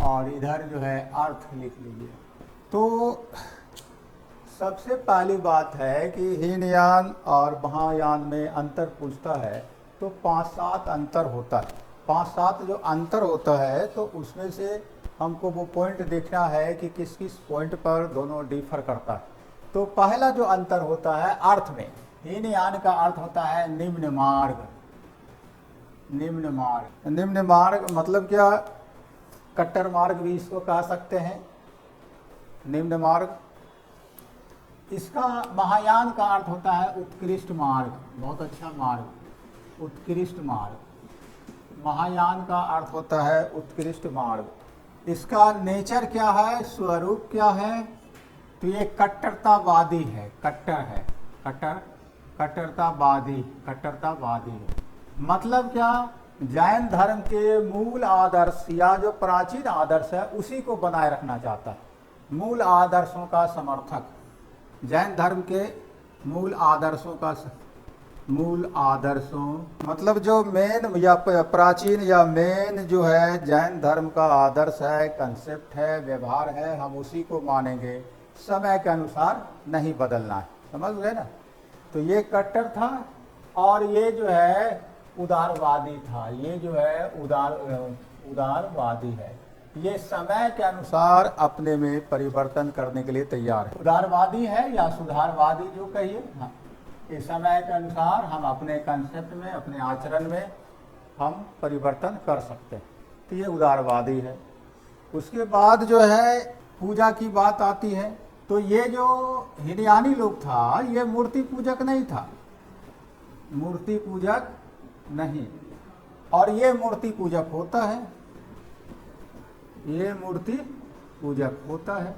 और इधर जो है अर्थ लिख लीजिए। तो सबसे पहली बात है कि हीनयान और महायान में अंतर पूछता है तो 5-7 अंतर होता है। 5-7 जो अंतर होता है तो उसमें से हमको वो पॉइंट देखना है कि किस किस पॉइंट पर दोनों डिफर करता है। तो पहला जो अंतर होता है अर्थ में, हीनयान का अर्थ होता है निम्न मार्ग। निम्न मार्ग, निम्न मार्ग मतलब क्या? कट्टर मार्ग भी इसको कह सकते हैं, निम्न मार्ग। इसका महायान का अर्थ होता है उत्कृष्ट मार्ग, बहुत अच्छा मार्ग, उत्कृष्ट मार्ग। महायान का अर्थ होता है उत्कृष्ट मार्ग। इसका नेचर क्या है, स्वरूप क्या है? तो ये कट्टरतावादी है, कट्टर है, कट्टरतावादी, कट्टरतावादी है। मतलब क्या? जैन धर्म के मूल आदर्श या जो प्राचीन आदर्श है उसी को बनाए रखना चाहता है, मूल आदर्शों का समर्थक। जैन धर्म के मूल आदर्शों का, मूल आदर्शों मतलब जो मेन या प्राचीन या मेन जो है जैन धर्म का आदर्श है, कंसेप्ट है, व्यवहार है, हम उसी को मानेंगे, समय के अनुसार नहीं बदलना है। समझ गए ना? तो ये कट्टर था और ये जो है उदारवादी था, ये जो है उदारवादी है। ये समय के अनुसार अपने में परिवर्तन करने के लिए तैयार है। उदारवादी है या सुधारवादी जो कहिए, हाँ, इस समय के अनुसार हम अपने कंसेप्ट में, अपने आचरण में हम परिवर्तन कर सकते हैं। तो ये उदारवादी है। उसके बाद जो है पूजा की बात आती है। तो ये जो हीनयानी लोग था ये मूर्ति पूजक नहीं था, मूर्ति पूजक नहीं, और ये मूर्ति पूजक होता है, ये मूर्ति पूजक होता है।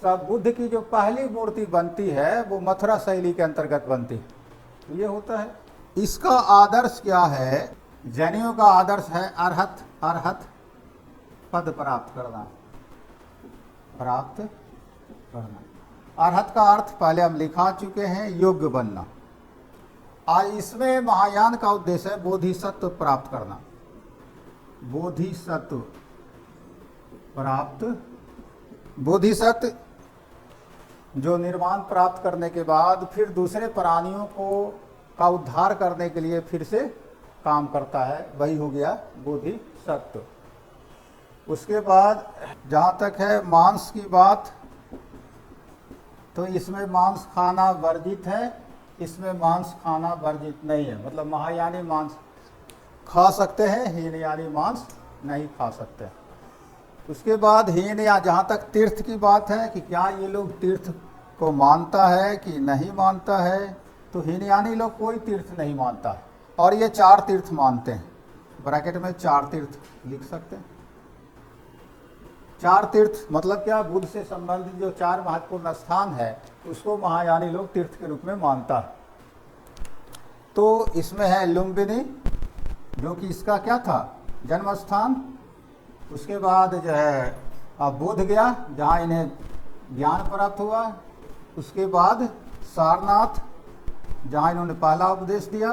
सब बुद्ध की जो पहली मूर्ति बनती है वो मथुरा शैली के अंतर्गत बनती है, तो ये होता है। इसका आदर्श क्या है? जैनियों का आदर्श है अरहत, अरहत पद प्राप्त करना, प्राप्त करना। अरहत का अर्थ पहले हम लिखा चुके हैं, योग्य बनना। और इसमें महायान का उद्देश्य है बोधिसत्व प्राप्त करना, बोधिसत्व प्राप्त। बोधिसत्व जो निर्वाण प्राप्त करने के बाद फिर दूसरे प्राणियों को का उद्धार करने के लिए फिर से काम करता है, वही हो गया बोधिसत्व। उसके बाद जहाँ तक है मांस की बात, तो इसमें मांस खाना वर्जित है, इसमें मांस खाना वर्जित नहीं है। मतलब महायानी मांस खा सकते हैं, हीनयानी मांस नहीं खा सकते। उसके बाद हीन या जहाँ तक तीर्थ की बात है कि क्या ये लोग तीर्थ को मानता है कि नहीं मानता है, तो हीनयानी लोग कोई तीर्थ नहीं मानता है और ये 4 तीर्थ मानते हैं। ब्रैकेट में 4 तीर्थ लिख सकते हैं। 4 तीर्थ मतलब क्या? बुद्ध से संबंधित जो 4 महत्वपूर्ण स्थान है उसको महायानी लोग तीर्थ के रूप में मानता है। तो इसमें है लुम्बिनी जो कि इसका क्या था? जन्म स्थान। उसके बाद जो है बोध गया जहाँ इन्हें ज्ञान प्राप्त हुआ। उसके बाद सारनाथ जहाँ इन्होंने पहला उपदेश दिया,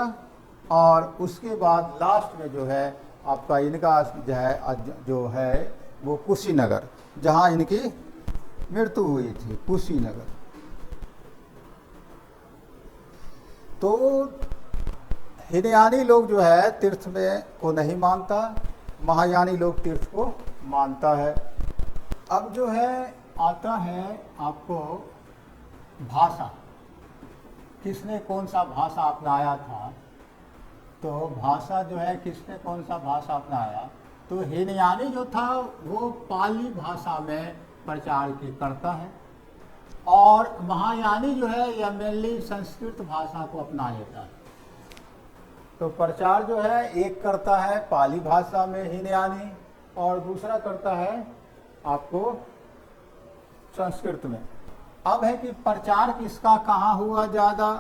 और उसके बाद लास्ट में जो है आपका इनका जो है वो कुशीनगर जहाँ इनकी मृत्यु हुई थी, कुशीनगर। तो हीनयानी लोग जो है तीर्थ में को नहीं मानता, महायानी लोग तीर्थ को मानता है। अब जो है आता है आपको भाषा, किसने कौन सा भाषा अपनाया था। तो भाषा जो है किसने कौन सा भाषा अपनाया, तो हीनयानी जो था वो पाली भाषा में प्रचार करता है, और महायानी जो है यह मेनली संस्कृत भाषा को अपना लेता है। तो प्रचार जो है एक करता है पाली भाषा में हीनयानी, और दूसरा करता है आपको संस्कृत में। अब है कि प्रचार किसका कहाँ हुआ ज़्यादा,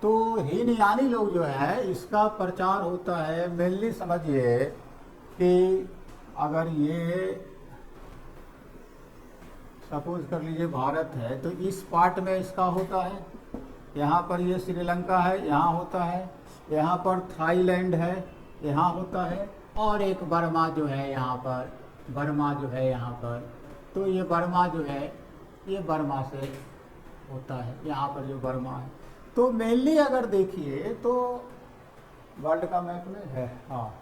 तो हीनयानी लोग जो है इसका प्रचार होता है मेनली, समझिए कि अगर ये सपोज कर लीजिए भारत है तो इस पार्ट में इसका होता है, यहाँ पर ये श्रीलंका है यहाँ होता है, यहाँ पर थाईलैंड है यहाँ होता है, और एक बर्मा जो है यहाँ पर, बर्मा जो है यहाँ पर, तो ये बर्मा जो है ये बर्मा से होता है, यहाँ पर जो बर्मा है। तो मेनली अगर देखिए तो वर्ल्ड का मैप में है, हाँ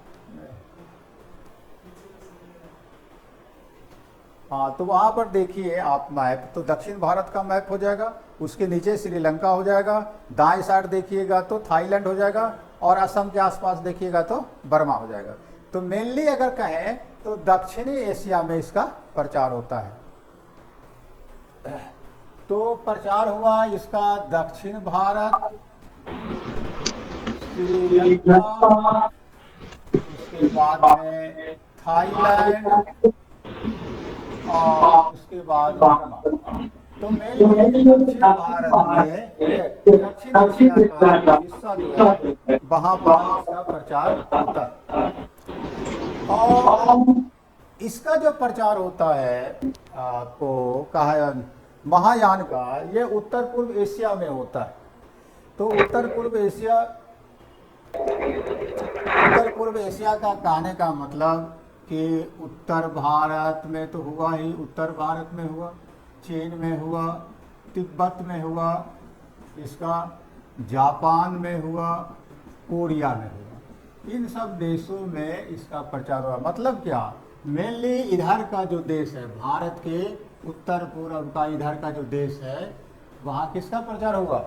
हाँ, तो वहाँ पर देखिए आप मैप, तो दक्षिण भारत का मैप हो जाएगा, उसके नीचे श्रीलंका हो जाएगा, दाएं साइड देखिएगा तो थाईलैंड हो जाएगा, और असम के आसपास देखिएगा तो बर्मा हो जाएगा। तो मेनली अगर कहें तो दक्षिणी एशिया में इसका प्रचार होता है। तो प्रचार हुआ इसका दक्षिण भारत, श्रीलंका, उसके बाद में थाईलैंड, और उसके बाद बर्मा। तो मेनली दक्षिण भारत में दक्षिण एशिया का हिस्सा जो है वहाँ पर इसका प्रचार होता है। और इसका जो प्रचार होता है आपको कहा महायान का, ये उत्तर पूर्व एशिया में होता है। तो उत्तर पूर्व एशिया का कहने का मतलब कि उत्तर भारत में तो हुआ ही, उत्तर भारत में हुआ, चीन में हुआ, तिब्बत में हुआ, इसका जापान में हुआ, कोरिया में हुआ, इन सब देशों में इसका प्रचार हुआ। मतलब क्या, मेनली इधर का जो देश है, भारत के उत्तर पूर्व का इधर का जो देश है, वहाँ किसका प्रचार हुआ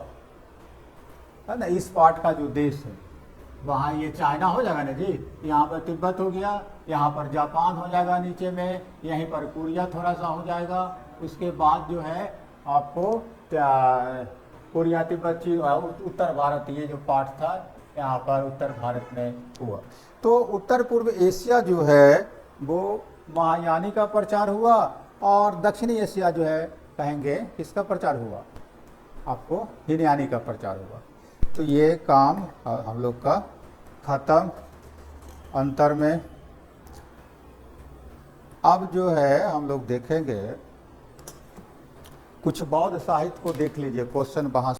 है ना, इस पार्ट का जो देश है, वहाँ ये चाइना हो जाएगा ना जी, यहाँ पर तिब्बत हो गया, यहाँ पर जापान हो जाएगा नीचे में, यहीं पर कोरिया थोड़ा सा हो जाएगा, उसके बाद जो है आपको कोरिया तिब्बत चीन, उत्तर भारत ये जो पार्ट था यहाँ पर उत्तर भारत में हुआ। तो उत्तर पूर्व एशिया जो है वो महायानी का प्रचार हुआ, और दक्षिणी एशिया जो है कहेंगे किसका प्रचार हुआ, आपको हीनयानी का प्रचार हुआ। तो ये काम हम लोग का खत्म अंतर में। अब जो है हम लोग देखेंगे कुछ बौद्ध साहित्य को देख लीजिए, क्वेश्चन वहाँ